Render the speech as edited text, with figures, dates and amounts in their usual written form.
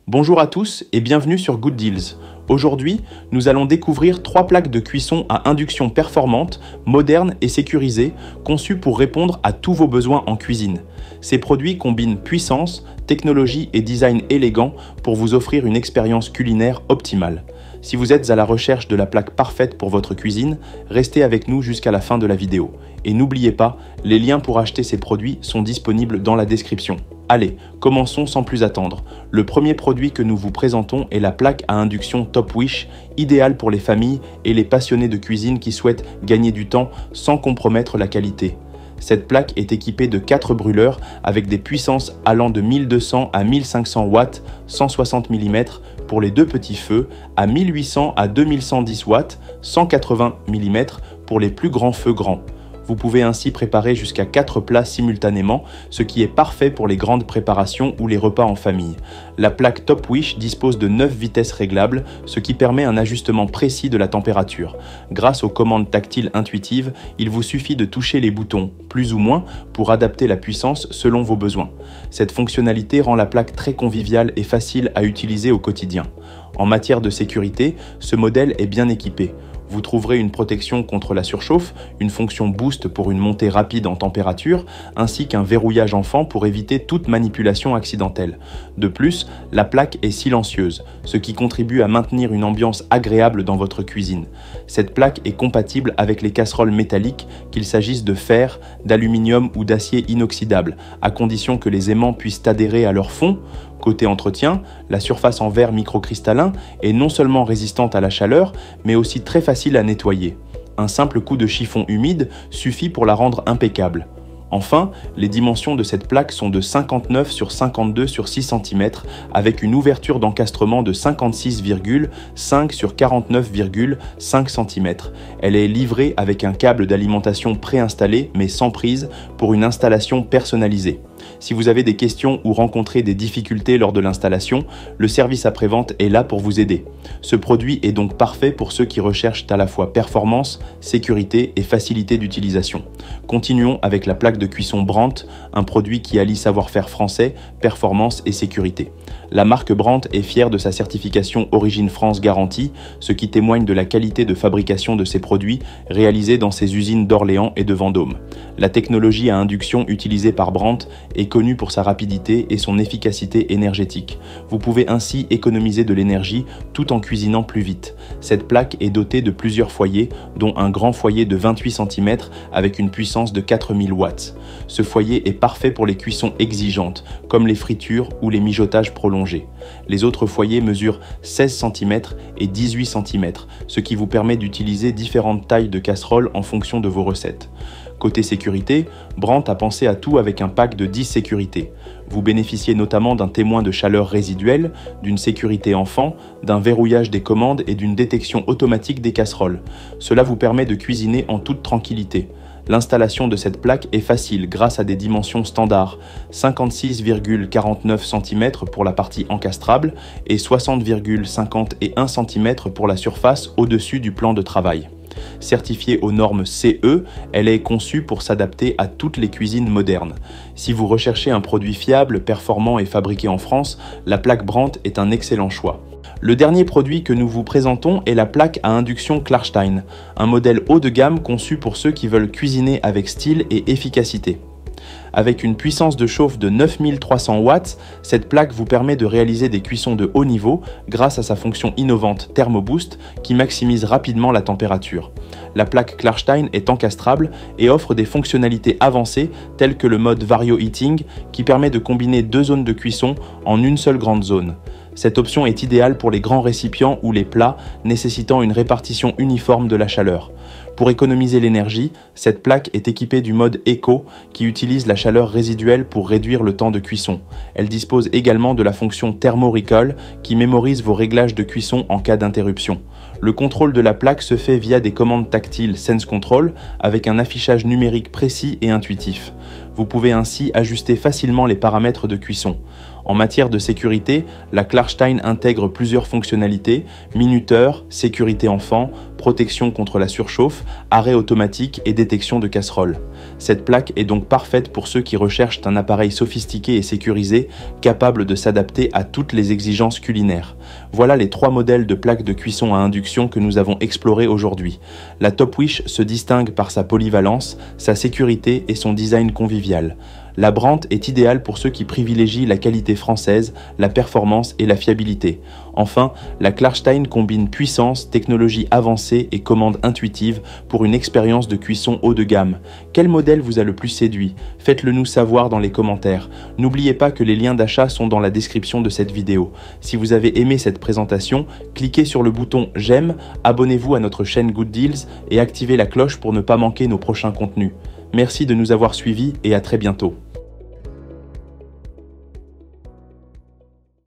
Bonjour à tous et bienvenue sur Good Deals. Aujourd'hui, nous allons découvrir 3 plaques de cuisson à induction performante, modernes et sécurisées, conçues pour répondre à tous vos besoins en cuisine. Ces produits combinent puissance, technologie et design élégant pour vous offrir une expérience culinaire optimale. Si vous êtes à la recherche de la plaque parfaite pour votre cuisine, restez avec nous jusqu'à la fin de la vidéo. Et n'oubliez pas, les liens pour acheter ces produits sont disponibles dans la description. Allez, commençons sans plus attendre. Le premier produit que nous vous présentons est la plaque à induction Top Wish, idéale pour les familles et les passionnés de cuisine qui souhaitent gagner du temps sans compromettre la qualité. Cette plaque est équipée de 4 brûleurs avec des puissances allant de 1200 à 1500 watts, 160 mm pour les 2 petits feux, à 1800 à 2110 watts, 180 mm pour les plus grands feux grands. Vous pouvez ainsi préparer jusqu'à 4 plats simultanément, ce qui est parfait pour les grandes préparations ou les repas en famille. La plaque Top Wish dispose de 9 vitesses réglables, ce qui permet un ajustement précis de la température. Grâce aux commandes tactiles intuitives, il vous suffit de toucher les boutons, plus ou moins, pour adapter la puissance selon vos besoins. Cette fonctionnalité rend la plaque très conviviale et facile à utiliser au quotidien. En matière de sécurité, ce modèle est bien équipé. Vous trouverez une protection contre la surchauffe, une fonction boost pour une montée rapide en température, ainsi qu'un verrouillage enfant pour éviter toute manipulation accidentelle. De plus, la plaque est silencieuse, ce qui contribue à maintenir une ambiance agréable dans votre cuisine. Cette plaque est compatible avec les casseroles métalliques, qu'il s'agisse de fer, d'aluminium ou d'acier inoxydable, à condition que les aimants puissent adhérer à leur fond. Côté entretien, la surface en verre microcristallin est non seulement résistante à la chaleur, mais aussi très facile à nettoyer. Un simple coup de chiffon humide suffit pour la rendre impeccable. Enfin, les dimensions de cette plaque sont de 59 sur 52 sur 6 cm avec une ouverture d'encastrement de 56,5 sur 49,5 cm. Elle est livrée avec un câble d'alimentation préinstallé mais sans prise pour une installation personnalisée. Si vous avez des questions ou rencontrez des difficultés lors de l'installation, le service après-vente est là pour vous aider. Ce produit est donc parfait pour ceux qui recherchent à la fois performance, sécurité et facilité d'utilisation. Continuons avec la plaque de cuisson Brandt, un produit qui allie savoir-faire français, performance et sécurité. La marque Brandt est fière de sa certification Origine France Garantie, ce qui témoigne de la qualité de fabrication de ses produits réalisés dans ses usines d'Orléans et de Vendôme. La technologie à induction utilisée par Brandt est connue pour sa rapidité et son efficacité énergétique. Vous pouvez ainsi économiser de l'énergie tout en cuisinant plus vite. Cette plaque est dotée de plusieurs foyers, dont un grand foyer de 28 cm avec une puissance de 4000 watts. Ce foyer est parfait pour les cuissons exigeantes, comme les fritures ou les mijotages prolongés. Les autres foyers mesurent 16 cm et 18 cm, ce qui vous permet d'utiliser différentes tailles de casseroles en fonction de vos recettes. Côté sécurité, Brandt a pensé à tout avec un pack de 10 sécurités. Vous bénéficiez notamment d'un témoin de chaleur résiduelle, d'une sécurité enfant, d'un verrouillage des commandes et d'une détection automatique des casseroles. Cela vous permet de cuisiner en toute tranquillité. L'installation de cette plaque est facile grâce à des dimensions standards, 56,49 cm pour la partie encastrable et 60,51 cm pour la surface au-dessus du plan de travail. Certifiée aux normes CE, elle est conçue pour s'adapter à toutes les cuisines modernes. Si vous recherchez un produit fiable, performant et fabriqué en France, la plaque Brandt est un excellent choix. Le dernier produit que nous vous présentons est la plaque à induction Klarstein, un modèle haut de gamme conçu pour ceux qui veulent cuisiner avec style et efficacité. Avec une puissance de chauffe de 9300 watts, cette plaque vous permet de réaliser des cuissons de haut niveau grâce à sa fonction innovante ThermoBoost qui maximise rapidement la température. La plaque Klarstein est encastrable et offre des fonctionnalités avancées telles que le mode Vario Heating qui permet de combiner 2 zones de cuisson en une seule grande zone. Cette option est idéale pour les grands récipients ou les plats nécessitant une répartition uniforme de la chaleur. Pour économiser l'énergie, cette plaque est équipée du mode Eco qui utilise la chaleur résiduelle pour réduire le temps de cuisson. Elle dispose également de la fonction Thermo Recall qui mémorise vos réglages de cuisson en cas d'interruption. Le contrôle de la plaque se fait via des commandes tactiles Sense Control avec un affichage numérique précis et intuitif. Vous pouvez ainsi ajuster facilement les paramètres de cuisson. En matière de sécurité, la Klarstein intègre plusieurs fonctionnalités: minuteur, sécurité enfant, protection contre la surchauffe, arrêt automatique et détection de casseroles. Cette plaque est donc parfaite pour ceux qui recherchent un appareil sophistiqué et sécurisé, capable de s'adapter à toutes les exigences culinaires. Voilà les 3 modèles de plaques de cuisson à induction que nous avons explorés aujourd'hui. La Topwish se distingue par sa polyvalence, sa sécurité et son design convivial. La Brandt est idéale pour ceux qui privilégient la qualité française, la performance et la fiabilité. Enfin, la Klarstein combine puissance, technologie avancée et commande intuitive pour une expérience de cuisson haut de gamme. Quel modèle vous a le plus séduit? Faites-le nous savoir dans les commentaires. N'oubliez pas que les liens d'achat sont dans la description de cette vidéo. Si vous avez aimé cette présentation, cliquez sur le bouton j'aime, abonnez-vous à notre chaîne Good Deals et activez la cloche pour ne pas manquer nos prochains contenus. Merci de nous avoir suivis et à très bientôt.